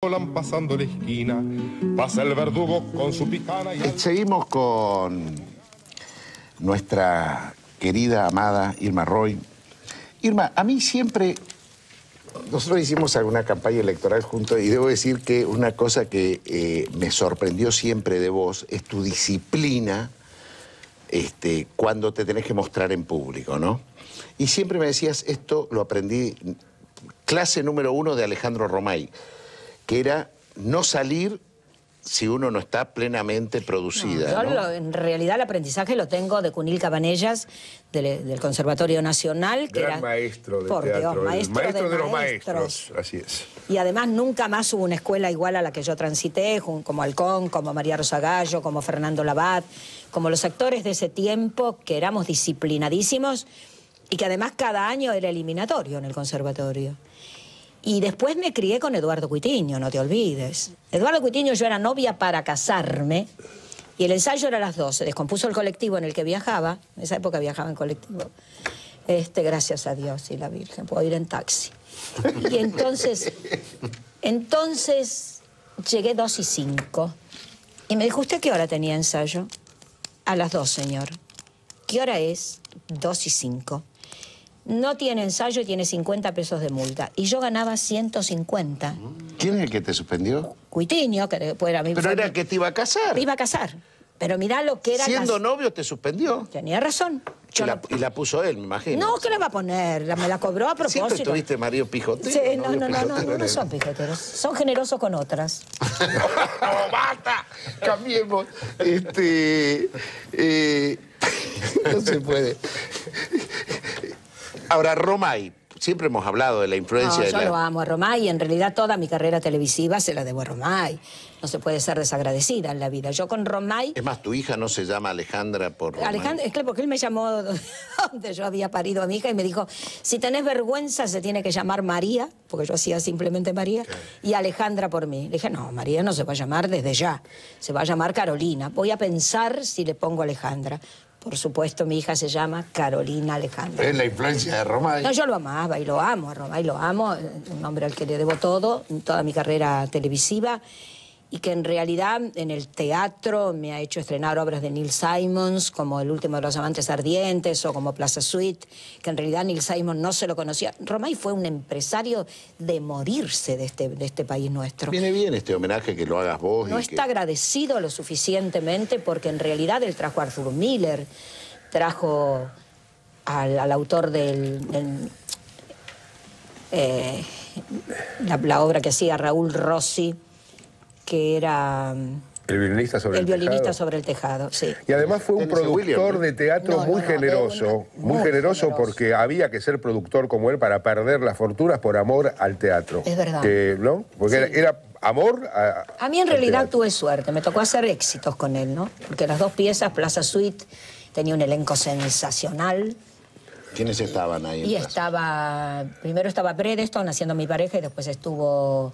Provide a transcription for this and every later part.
Pasando la esquina, pasa el verdugo con su picana y... Seguimos con nuestra querida, amada Irma Roy. Irma, a mí siempre... Nosotros hicimos alguna campaña electoral juntos y debo decir que una cosa que me sorprendió siempre de vos es tu disciplina cuando te tenés que mostrar en público, ¿no? Y siempre me decías, esto lo aprendí, clase número 1 de Alejandro Romay, que era no salir si uno no está plenamente producida. No, yo en realidad el aprendizaje lo tengo de Cunil Cabanellas, del Conservatorio Nacional. Que Gran era, maestro de por teatro, Dios, maestro de los maestros, así es. Y además nunca más hubo una escuela igual a la que yo transité, como Halcón, como María Rosa Gallo, como Fernando Labat, como los actores de ese tiempo que éramos disciplinadísimos y que además cada año era eliminatorio en el conservatorio. Y después me crié con Eduardo Cuitiño, no te olvides. Eduardo Cuitiño, yo era novia para casarme y el ensayo era a las 12. Descompuso el colectivo en el que viajaba. En esa época viajaba en colectivo. Gracias a Dios y la Virgen, puedo ir en taxi. Y entonces llegué 2:05. Y me dijo, ¿usted qué hora tenía ensayo? A las 2, señor. ¿Qué hora es? 2:05. No tiene ensayo y tiene 50 pesos de multa. Y yo ganaba 150. ¿Quién es el que te suspendió? Cuitiño, que después era mi... Pero era que te iba a casar. Te iba a casar. Pero mirá lo que era... Siendo novio te suspendió. Tenía razón. Y la puso él, me imagino. No, ¿qué la va a poner? Me la cobró a propósito. ¿Siempre tuviste marido pijotero? Sí, no son pijoteros. Son generosos con otras. ¡No, basta! Cambiemos. No se puede. Ahora, Romay, siempre hemos hablado de la influencia de yo lo amo a Romay y en realidad toda mi carrera televisiva se la debo a Romay. No se puede ser desagradecida en la vida. Yo con Romay... Es más, tu hija no se llama Alejandra por Romay. Alejandra, es claro, porque él me llamó donde yo había parido a mi hija y me dijo, si tenés vergüenza se tiene que llamar María, porque yo hacía simplemente María, y Alejandra por mí. Le dije, no, María no se va a llamar desde ya, se va a llamar Carolina. Voy a pensar si le pongo Alejandra. Por supuesto, mi hija se llama Carolina Alejandra. Es la influencia de Romay. No, yo lo amaba y lo amo, a Romay lo amo, un hombre al que le debo todo, toda mi carrera televisiva, y que en realidad en el teatro me ha hecho estrenar obras de Neil Simons, como El último de los amantes ardientes o como Plaza Suite, que en realidad Neil Simon no se lo conocía. Romay fue un empresario de morirse de este país nuestro. Viene bien este homenaje que lo hagas vos. No está agradecido lo suficientemente porque en realidad él trajo a Arthur Miller, trajo al autor la obra que hacía Raúl Rossi, que era... El violinista sobre el tejado. El violinista sobre el tejado, sí. Y además fue un productor de teatro muy generoso. Muy generoso porque había que ser productor como él para perder las fortunas por amor al teatro. Es verdad. ¿No? Porque sí. era amor a mí en realidad tuve suerte. Me tocó hacer éxitos con él, ¿no? Porque las dos piezas, Plaza Suite, tenía un elenco sensacional. ¿Quiénes estaban ahí? Y primero estaba Bredeston haciendo Mi pareja y después estuvo...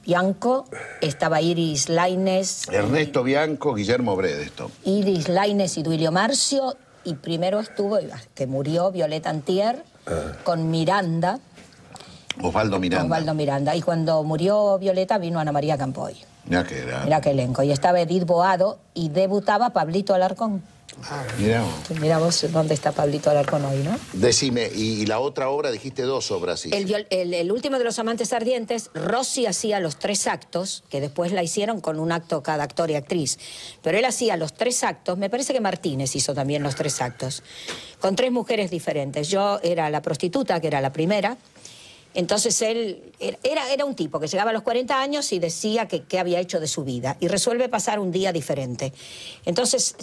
Bianco, estaba Iris Lainez. Ernesto Bianco, Guillermo Bredeston. Iris Lainez y Duilio Marcio. Y primero estuvo, que murió, Violeta Antier, con Miranda. Osvaldo Miranda. Osvaldo Miranda. Y cuando murió Violeta vino Ana María Campoy. Mirá que era. Mirá qué elenco. Y estaba Edith Boado y debutaba Pablito Alarcón. Mirá vos dónde está Pablito Alarcón hoy, ¿no? Decime, y la otra obra, dijiste 2 obras, sí. El último de los amantes ardientes, Rossi hacía los 3 actos, que después la hicieron con un acto cada actor y actriz. Pero él hacía los 3 actos, me parece que Martínez hizo también los 3 actos, con 3 mujeres diferentes. Yo era la prostituta, que era la primera. Entonces él era un tipo que llegaba a los 40 años y decía qué había hecho de su vida y resuelve pasar un día diferente. Entonces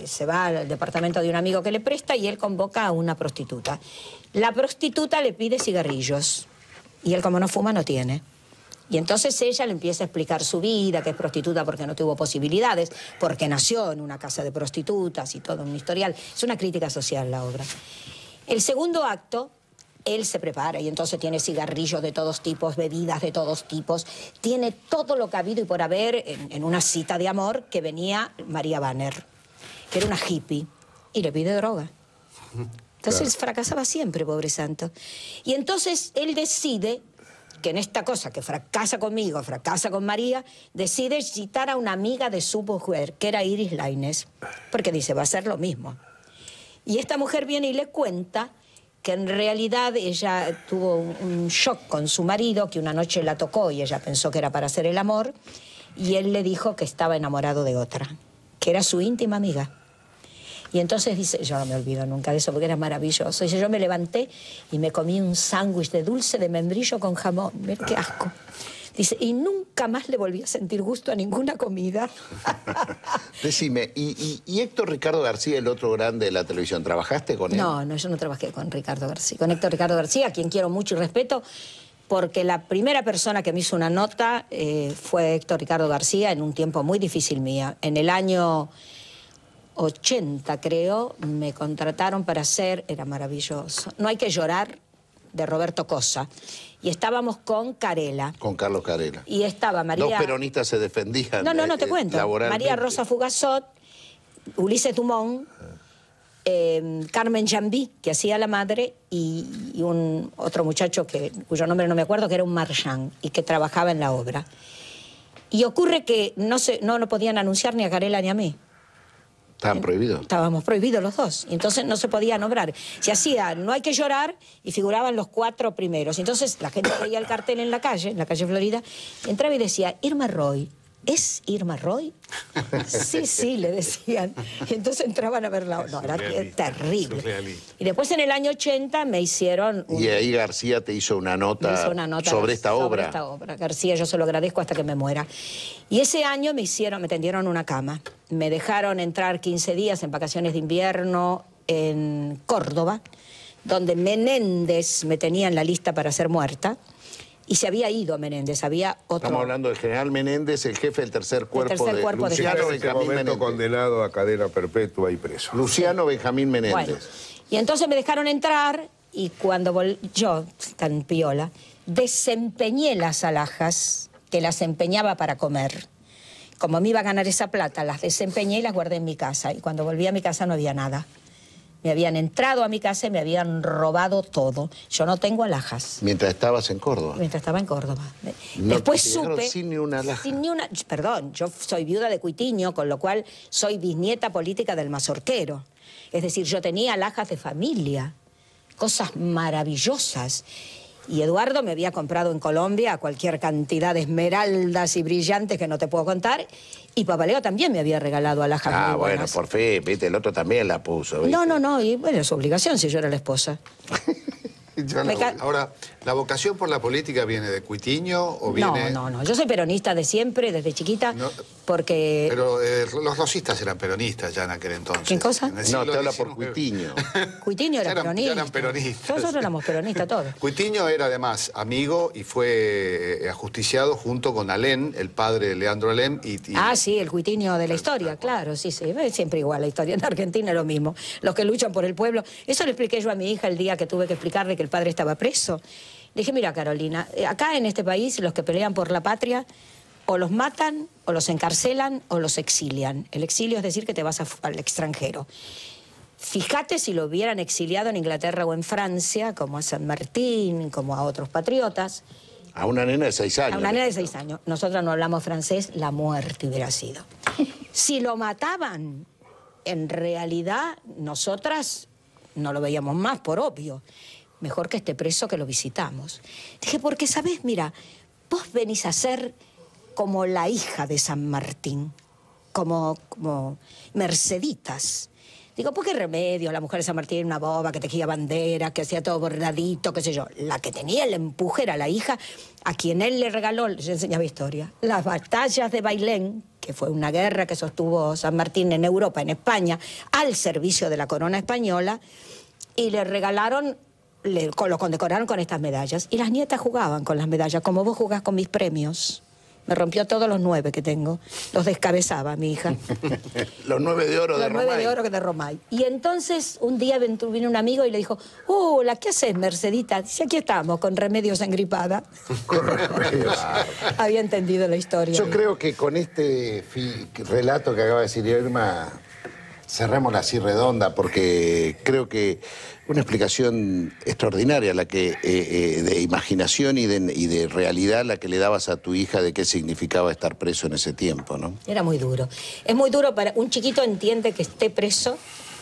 se va al departamento de un amigo que le presta y él convoca a una prostituta. La prostituta le pide cigarrillos y él, como no fuma, no tiene. Y entonces ella le empieza a explicar su vida, que es prostituta porque no tuvo posibilidades, porque nació en una casa de prostitutas y todo un historial. Es una crítica social la obra. El segundo acto... Él se prepara y entonces tiene cigarrillos de todos tipos, bebidas de todos tipos. Tiene todo lo que ha habido y por haber en una cita de amor que venía María Banner, que era una hippie, y le pide droga. Entonces él fracasaba siempre, pobre santo. Y entonces él decide que en esta cosa que fracasa conmigo, fracasa con María, decide citar a una amiga de su mujer, que era Iris Lainez, porque dice, va a ser lo mismo. Y esta mujer viene y le cuenta que en realidad ella tuvo un shock con su marido, que una noche la tocó y ella pensó que era para hacer el amor, y él le dijo que estaba enamorado de otra, que era su íntima amiga. Y entonces dice, yo no me olvido nunca de eso porque era maravilloso. Dice, yo me levanté y me comí un sándwich de dulce de membrillo con jamón. Mira qué asco. Dice, y nunca más le volví a sentir gusto a ninguna comida. Decime, ¿y Héctor Ricardo García, el otro grande de la televisión, trabajaste con él? No, yo no trabajé con Ricardo García. Con Héctor Ricardo García, a quien quiero mucho y respeto, porque la primera persona que me hizo una nota fue Héctor Ricardo García en un tiempo muy difícil mía. En el año 80, creo, me contrataron para hacer, era maravilloso, No hay que llorar, de Roberto Cosa. Y estábamos con Carela. Con Carlos Carela. Y estaba María... Dos peronistas se defendían. No, te cuento. María Rosa Fugazot, Ulises Dumont, Carmen Jambí, que hacía la madre, y un otro muchacho cuyo nombre no me acuerdo, que era un marchand y que trabajaba en la obra. Y ocurre que no podían anunciar ni a Carela ni a mí. ¿Estaban prohibidos? Estábamos prohibidos los dos. Y entonces no se podía nombrar. Se hacía No hay que llorar y figuraban los 4 primeros. Entonces la gente veía el cartel en la calle Florida, entraba y decía, Irma Roy. ¿Es Irma Roy? Sí, le decían. Y entonces entraban a verla. No, era terrible. Y después en el año 80 me hicieron... Y ahí García te hizo una nota sobre esta obra. García, yo se lo agradezco hasta que me muera. Y ese año me tendieron una cama. Me dejaron entrar 15 días en vacaciones de invierno en Córdoba, donde Menéndez me tenía en la lista para ser muerta. Y se había ido Menéndez, había otro... Estamos hablando del general Menéndez, el jefe del tercer cuerpo de Luciano Benjamín Menéndez. Condenado a cadena perpetua y preso. Luciano Benjamín Menéndez. Bueno, y entonces me dejaron entrar y cuando yo, tan piola, desempeñé las alhajas que las empeñaba para comer. Como me iba a ganar esa plata, las desempeñé y las guardé en mi casa. Y cuando volví a mi casa no había nada. Me habían entrado a mi casa y me habían robado todo. Yo no tengo alhajas. ¿Mientras estabas en Córdoba? Mientras estaba en Córdoba. No, después supe... sin ni una alhaja. Sin ni una... Perdón, yo soy viuda de Cuitiño, con lo cual soy bisnieta política del Mazorquero. Es decir, yo tenía alhajas de familia, cosas maravillosas. Y Eduardo me había comprado en Colombia cualquier cantidad de esmeraldas y brillantes que no te puedo contar. Y Papaleo también me había regalado alhajas muy buenas. Bueno, por fe, viste, el otro también la puso. ¿viste? No, y bueno, es su obligación si yo era la esposa. Ahora, ¿la vocación por la política viene de Cuitiño o viene...? No, yo soy peronista de siempre, desde chiquita, porque... Pero los rosistas eran peronistas ya en aquel entonces. ¿Qué cosa? No, te habla por Cuitiño. Cuitiño era peronista. Eran peronistas. Nosotros éramos peronistas todos. Cuitiño era además amigo y fue ajusticiado junto con Alén, el padre de Leandro Alén. Sí, el Cuitiño de la historia, claro, sí. Siempre igual, la historia en Argentina es lo mismo. Los que luchan por el pueblo. Eso le expliqué yo a mi hija el día que tuve que explicarle que el padre estaba preso. Le dije, mira, Carolina, acá en este país los que pelean por la patria o los matan, o los encarcelan, o los exilian. El exilio es decir que te vas al extranjero. Fíjate si lo hubieran exiliado en Inglaterra o en Francia, como a San Martín, como a otros patriotas. A una nena de 6 años. A una nena de 6 años. Nosotros no hablamos francés, la muerte hubiera sido. Si lo mataban, en realidad, nosotras no lo veíamos más, por obvio. Mejor que esté preso que lo visitamos. Dije, porque, ¿sabés? Mira, vos venís a ser como la hija de San Martín, como Merceditas. Digo, ¿por qué remedio? La mujer de San Martín era una boba que tejía banderas, que hacía todo bordadito, qué sé yo. La que tenía el empuje era la hija, a quien él le regaló, yo enseñaba historia, las batallas de Bailén, que fue una guerra que sostuvo San Martín en Europa, en España, al servicio de la corona española, y le regalaron... lo condecoraron con estas medallas. Y las nietas jugaban con las medallas, como vos jugás con mis premios. Me rompió todos los 9 que tengo. Los descabezaba mi hija. Los 9 de oro de Romay. Los 9 de oro de Romay. Y entonces un día vino un amigo y le dijo, hola, ¿qué haces, Mercedita? Dice, aquí estamos, con remedios engripada. Con remedios. Había entendido la historia. Yo creo que con este relato que acaba de decir Irma, cerrémosla así redonda, porque creo que una explicación extraordinaria la que de imaginación y de realidad la que le dabas a tu hija de qué significaba estar preso en ese tiempo, ¿no? Era muy duro. Es muy duro para un chiquito, entiende que esté preso